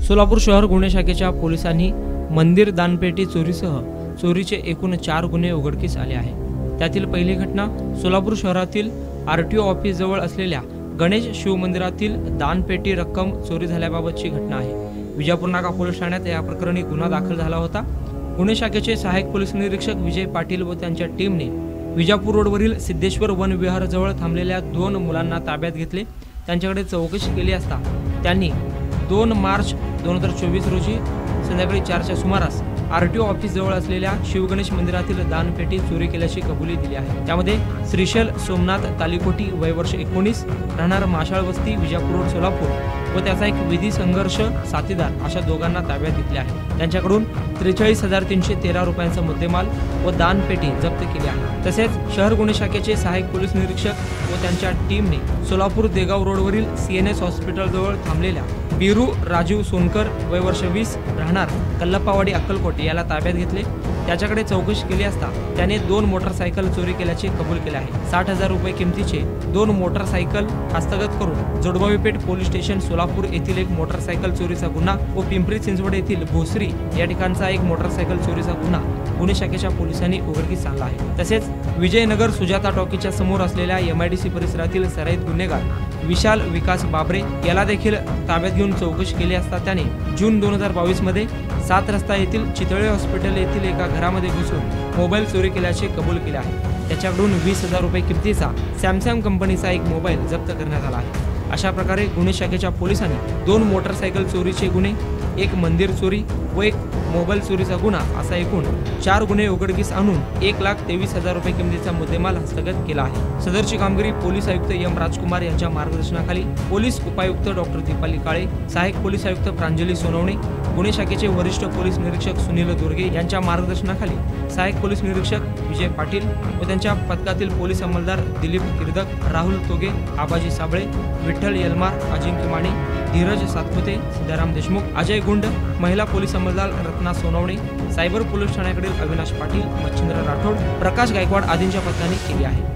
सोलापूर शहर गुन्हे शाखेच्या पोलिसांनी मंदिर दानपेटी चोरीसह चोरीचे एकूण 4 गुन्हे उघडकीस आले आहे। त्यातील पहिली घटना सोलापूर शहरातील आरटीओ ऑफिस जवळ असलेल्या गणेश शिवमंदिरातील दानपेटी रक्कम चोरी झाल्याबाबतची घटना आहे। विजापूर नाका पोलीस ठाण्यात या प्रकरणी गुन्हा दाखल झाला होता। गुन्हे शाखेचे सहाय्यक पोलीस निरीक्षक विजय पाटील व त्यांच्या टीमने विजापूर रोडवरील सिद्धेश्वर वन विहार जवळ थांबलेल्या 2 मुलांना ताब्यात घेतले। त्यांच्याकडे चौकशी केली असता त्यांनी 2 मार्च 2024 रोजी संध्याकाळी 4च्या सुमारास आरटीओ ऑफिस जवळ असलेल्या शिवगणेश मंदिरातील दानपेटी चोरी केल्याची कबुली दिली आहे। त्यामध्ये श्रीशैल सोमनाथ तालिकोटी वय वर्ष 19 राहणार माशाळ वस्ती विजापूर रोड सोलापूर व त्याचा एक विधी संघर्ष साथीदार अशा दोघांना ताब्यात घेतले आहे। त्यांच्याकडून 43,313 रुपयांचा मुद्देमाल व दानपेटी जप्त केली आहे। तसेच शहर गुन्हे शाखेचे सहाय्यक पोलीस निरीक्षक व त्यांच्या टीमने सोलापूर देगाव रोडवरील सीएनएस हॉस्पिटल जवळ थांबलेल्या बिरू राजीव सोनकर वय वर्ष 20 राहणार कल्लप्पावाडी अक्कलकोट याला ताब्यात घेतले। त्याच्याकडे चौकशी केली असता त्याने 2 मोटरसायकल चोरी केल्याचे कबूल केले आहे। 60,000 रुपये किमतीचे 2 मोटरसायकल हस्तगत करून जोडबावी पेठ पोलीस स्टेशन सोलापूर येथील एक मोटरसायकल चोरीचा गुन्हा व पिंपरी चिंचवड येथील भोसरी या ठिकाणचा एक मोटरसायकल चोरीचा गुन्हा गुन्हे शाखेच्या पोलिसांनी उघडकीस आणला आहे। तसेच विजयनगर सुजाता टॉकीच्या समोर असलेल्या एमआयडीसी परिसरातील सराईत गुन्हेगार विशाल विकास बाबरे याला देखील ताब्यात घेऊन चौकशी केली असता त्याने जून 2022 मध्ये 7 रस्ता येथील चितळे हॉस्पिटल येथील एका घरामध्ये घुसून मोबाईल चोरी केल्याचे कबूल केले आहे। त्याच्याकडून 20,000 रुपये किमतीचा सॅमसंग कंपनीचा एक मोबाईल जप्त करण्यात आला आहे। अशा प्रकारे गुन्हे शाखेच्या पोलिसांनी 2 मोटरसायकल चोरीचे गुन्हे, 1 मंदिर चोरी व 1 मोबाईल चोरीचा गुन्हा असा एकूण 4 गुन्हे उघडकीस आणून 1,23,000 रुपये किमतीचा मुद्देमाल हस्तगत केला आहे। सदरची कामगिरी पोलीस आयुक्त एम राजकुमार यांच्या मार्गदर्शनाखाली पोलीस उपायुक्त डॉक्टर दीपाली काळे, सहाय्यक पोलीस आयुक्त प्रांजली सोनवणे, गुन्हे शाखेचे वरिष्ठ पोलीस निरीक्षक सुनील दुर्गे यांच्या मार्गदर्शनाखाली सहाय्यक पोलीस निरीक्षक विजय पाटील व त्यांच्या पथकातील पोलीस अंमलदार दिलीप किर्दक, राहुल तोगे, आबाजी साबळे, विठ्ठल यलमार, अजिंक्य माने, धीरज सातपुते, सिद्धाराम देशमुख, अजय गुंड, महिला पोलीस अंमलदार रत्ना सोनवणे, सायबर पोलीस ठाण्याकडील अविनाश पाटील, मच्छिंद्र राठोड, प्रकाश गायकवाड आदींच्या पथकाने केली आहे।